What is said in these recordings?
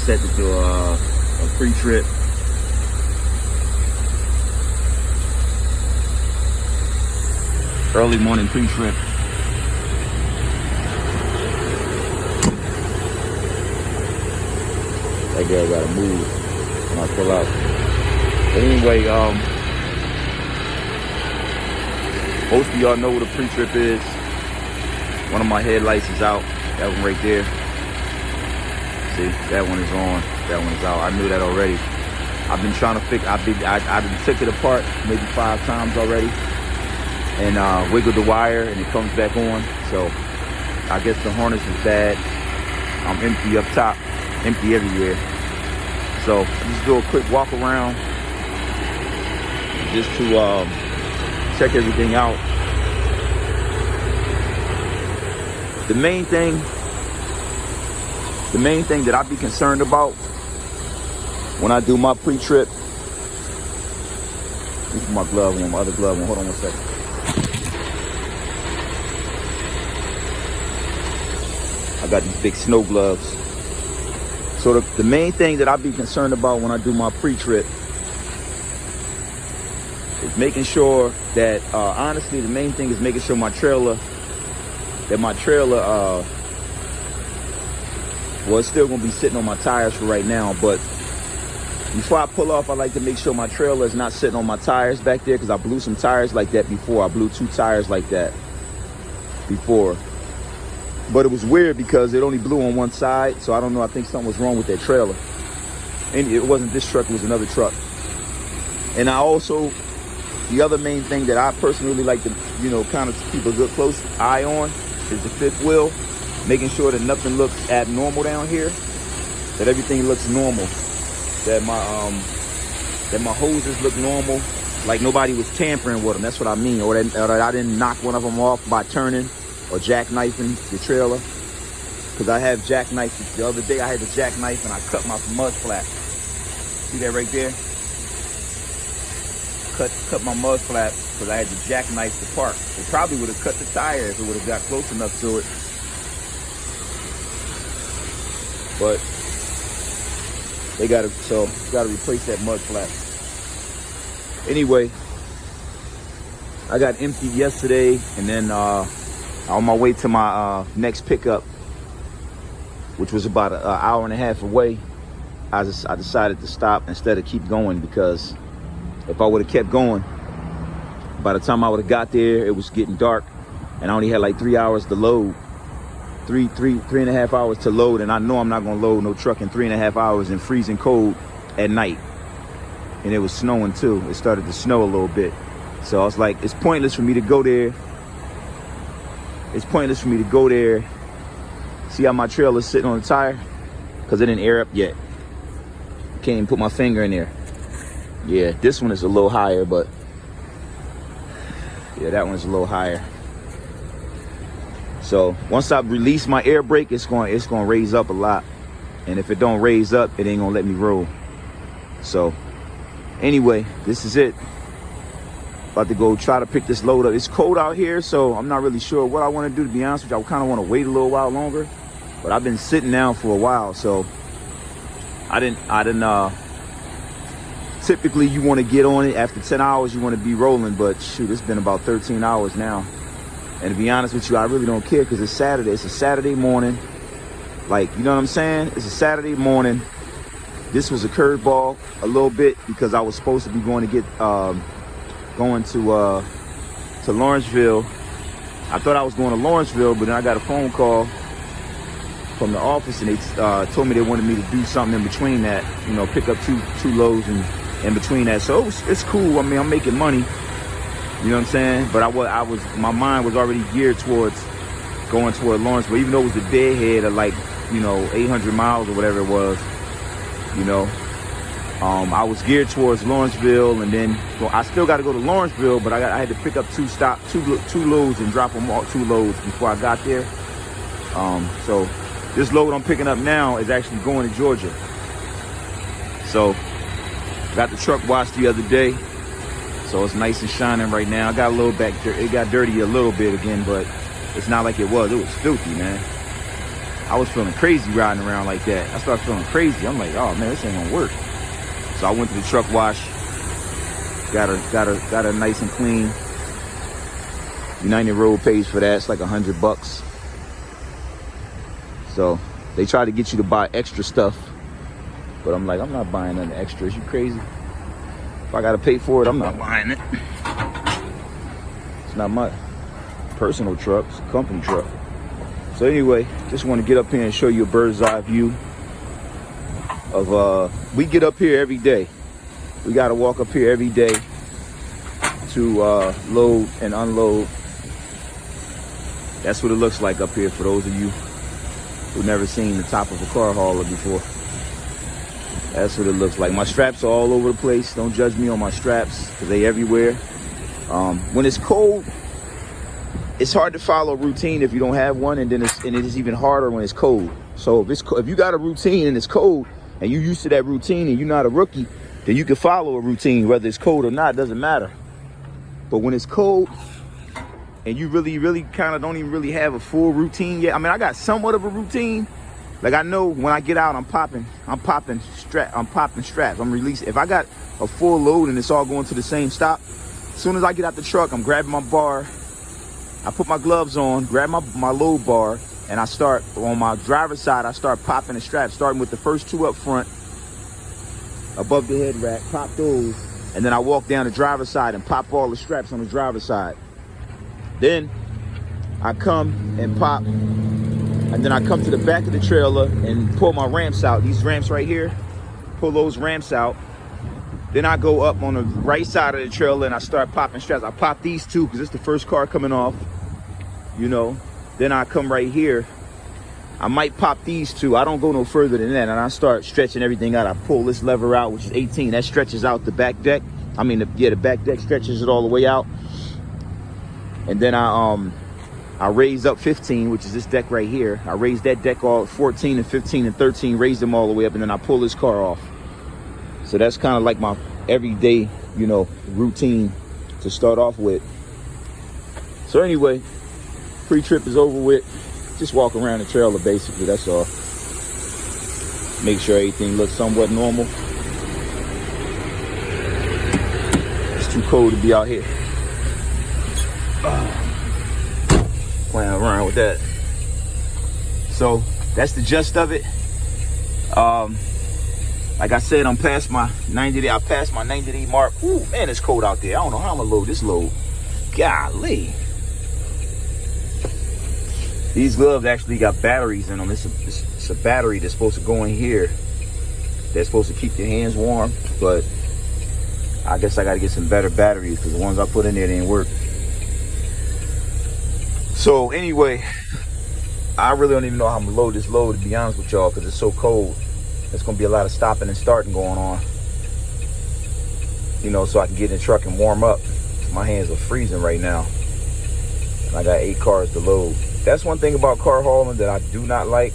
set to do a pre-trip. Early morning pre-trip. That girl gotta move when I pull out. But anyway, most of y'all know what a pre-trip is. One of my headlights is out. That one right there. See, that one is on. That one is out. I knew that already. I've been trying to fix. I've been took it apart maybe 5 times already, and wiggled the wire, and it comes back on. So I guess the harness is bad. I'm empty up top, empty everywhere. So just do a quick walk around, just to check everything out. The main thing that I be concerned about when I do my pre-trip, this is my glove on, my other glove on, hold on one second. I got these big snow gloves. So the main thing that I be concerned about when I do my pre-trip is making sure that, honestly, the main thing is making sure my trailer, well, it's still gonna be sitting on my tires for right now, but before I pull off, I like to make sure my trailer is not sitting on my tires back there, because I blew some tires like that before. I blew 2 tires like that before. But it was weird because it only blew on one side, so I don't know, I think something was wrong with that trailer. And it wasn't this truck, it was another truck. And I also, the other main thing that I personally really like to, kind of keep a good close eye on is the 5th wheel. Making sure that nothing looks abnormal down here, that everything looks normal, that my hoses look normal, like nobody was tampering with them. That's what I mean, or that I didn't knock one of them off by turning or jackknifing the trailer, because I have jackknifed. The other day I had the jackknife and I cut my mud flap. See that right there? Cut my mud flap because I had to jackknife the part. It probably would have cut the tire if it would have got close enough to it. But they gotta replace that mud flap. Anyway, I got emptied yesterday, and then on my way to my next pickup, which was about an hour and a half away, I decided to stop instead of keep going, because if I would have kept going, by the time I would have got there, it was getting dark, and I only had like 3 hours to load. Three and a half hours to load, and I know I'm not gonna load no truck in 3.5 hours in freezing cold at night. And it was snowing too. It started to snow a little bit. So I was like, it's pointless for me to go there. It's pointless for me to go there. See how my trailer's sitting on the tire? Because it didn't air up yet. Can't even put my finger in there. Yeah, this one is a little higher, but yeah, that one's a little higher. So once I release my air brake, it's going to raise up a lot. And if it don't raise up, it ain't gonna let me roll. So anyway, this is it. About to go try to pick this load up. It's cold out here, so I'm not really sure what I want to do, to be honest with you. I kind of want to wait a little while longer, but I've been sitting down for a while, so I didn't typically you want to get on it after 10 hours, you want to be rolling, but shoot, it's been about 13 hours now. And to be honest with you, I really don't care, because it's Saturday. It's a Saturday morning. Like, you know what I'm saying? It's a Saturday morning. This was a curveball a little bit, because I was supposed to be going to get going to Lawrenceville. I thought I was going to Lawrenceville, but then I got a phone call from the office, and they told me they wanted me to do something in between that, pick up two loads and in between that. So it's cool. I mean, I'm making money. You know what I'm saying? But my mind was already geared towards going toward Lawrenceville, even though it was a deadhead of like, 800 miles or whatever it was, I was geared towards Lawrenceville, and then I still got to go to Lawrenceville, but I had to pick up two loads and drop them all 2 loads before I got there. So this load I'm picking up now is actually going to Georgia. So got the truck washed the other day. So it's nice and shining right now. I got a little it got dirty a little bit again, but it's not like it was. It was filthy, man. I was feeling crazy riding around like that. I started feeling crazy. I'm like, oh man, this ain't gonna work. So I went to the truck wash, got her nice and clean. United Road pays for that. It's like $100. So they try to get you to buy extra stuff, but I'm like, I'm not buying nothing extra. Is you crazy? If I gotta pay for it, I'm not buying it. It's not my personal truck, it's a company truck. So anyway, just want to get up here and show you a bird's eye view of, we get up here every day. We got to walk up here every day to load and unload. That's what it looks like up here for those of you who've never seen the top of a car hauler before. That's what it looks like. My straps are all over the place. Don't judge me on my straps because they everywhere. When it's cold, it's hard to follow a routine if you don't have one, and then it is even harder when it's cold. So if you got a routine and it's cold and you're used to that routine and you're not a rookie, then you can follow a routine whether it's cold or not. It doesn't matter. But when it's cold and you really kind of don't even really have a full routine yet. I mean, I got somewhat of a routine. Like I know when I get out, I'm popping straps. I'm releasing. If I got a full load and it's all going to the same stop, as soon as I get out the truck, I'm grabbing my bar. I put my gloves on, grab my load bar, and I start on my driver's side. I start popping the straps, starting with the first two up front, above the head rack, pop those, and then I walk down the driver's side and pop all the straps on the driver's side. Then I come and pop, and then I come to the back of the trailer and pull my ramps out. These ramps right here, pull those ramps out. Then I go up on the right side of the trailer and I start popping straps. I pop these two because it's the first car coming off, you know. Then I come right here. I might pop these two. I don't go no further than that. And I start stretching everything out. I pull this lever out, which is 18. That stretches out the back deck. I mean, the back deck stretches it all the way out. And then I raise up 15, which is this deck right here. I raise that deck all 14 and 15 and 13, raise them all the way up, and then I pull this car off. So that's kind of like my everyday, you know, routine to start off with. So anyway, pre-trip is over with. Just walk around the trailer basically, that's all. Make sure everything looks somewhat normal. It's too cold to be out here playing around with that. So that's the gist of it. Like I said, I'm past my 90 day. I passed my 90-day mark. Ooh, man, it's cold out there. I don't know how I'm gonna load this load. Golly. These gloves actually got batteries in them. It's a battery that's supposed to go in here. That's supposed to keep your hands warm. But I guess I gotta get some better batteries because the ones I put in there didn't work. So anyway, I really don't even know how I'm gonna load this load, to be honest with y'all, because it's so cold. There's gonna be a lot of stopping and starting going on, you know, so I can get in the truck and warm up. My hands are freezing right now, and I got 8 cars to load. That's one thing about car hauling that I do not like,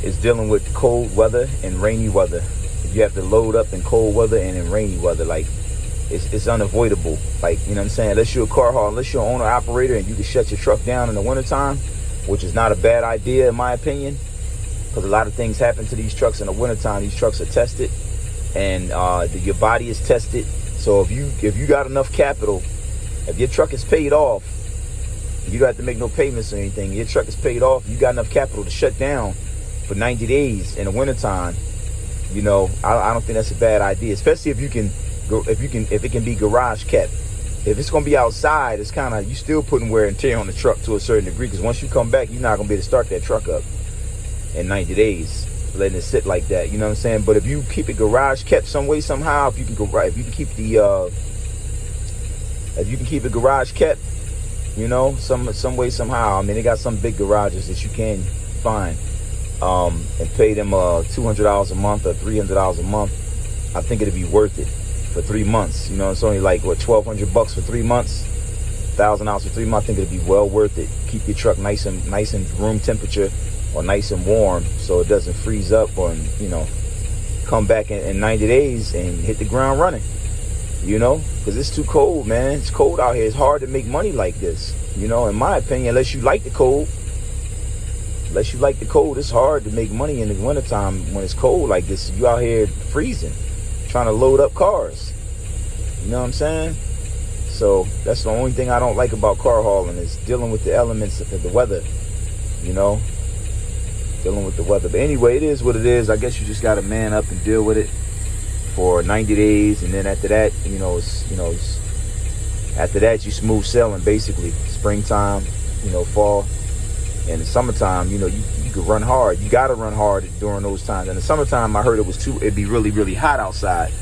is dealing with cold weather and rainy weather. If you have to load up in cold weather and in rainy weather, like it's unavoidable. Like, you know what I'm saying? Unless you're a car hauler, unless you're an owner operator and you can shut your truck down in the wintertime, which is not a bad idea in my opinion, because a lot of things happen to these trucks in the wintertime. These trucks are tested, and your body is tested. So if you got enough capital, if your truck is paid off, you don't have to make no payments or anything. Your truck is paid off, you got enough capital to shut down for 90 days in the wintertime. You know, I don't think that's a bad idea, especially if it can be garage kept. If it's gonna be outside, it's kind of, you still putting wear and tear on the truck to a certain degree, because once you come back, you're not gonna be able to start that truck up in 90 days, letting it sit like that. You know what I'm saying? But if you keep it garage kept some way somehow, if you can keep it garage kept, you know, some way somehow. I mean, they got some big garages that you can find, and pay them $200 a month or $300 a month. I think it'd be worth it for 3 months. You know, it's only like what, $1,200 for 3 months, $1,000 for 3 months. I think it'd be well worth it. Keep your truck nice and room temperature, or nice and warm, so it doesn't freeze up, or, you know, come back in 90 days and hit the ground running, you know, because it's too cold, man. It's cold out here. It's hard to make money like this, you know, in my opinion, unless you like the cold. unless you like the cold, it's hard to make money in the wintertime when it's cold like this. You out here freezing, trying to load up cars. You know what I'm saying? So that's the only thing I don't like about car hauling, is dealing with the elements of the weather, you know, dealing with the weather. But anyway, it is what it is. I guess you just got to man up and deal with it for 90 days. And then after that, after that, you smooth sailing, basically. Springtime, fall. And the summertime, you could run hard. You got to run hard during those times. In the summertime, I heard it'd be really, really hot outside.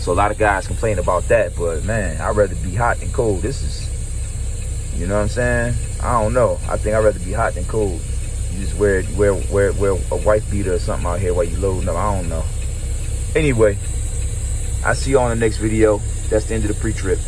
So a lot of guys complain about that, but man, I'd rather be hot than cold. This is, you know what I'm saying? I don't know. I think I'd rather be hot than cold. You just wear a wife beater or something out here while you loading up. I don't know. Anyway, I'll see you on the next video. That's the end of the pre-trip.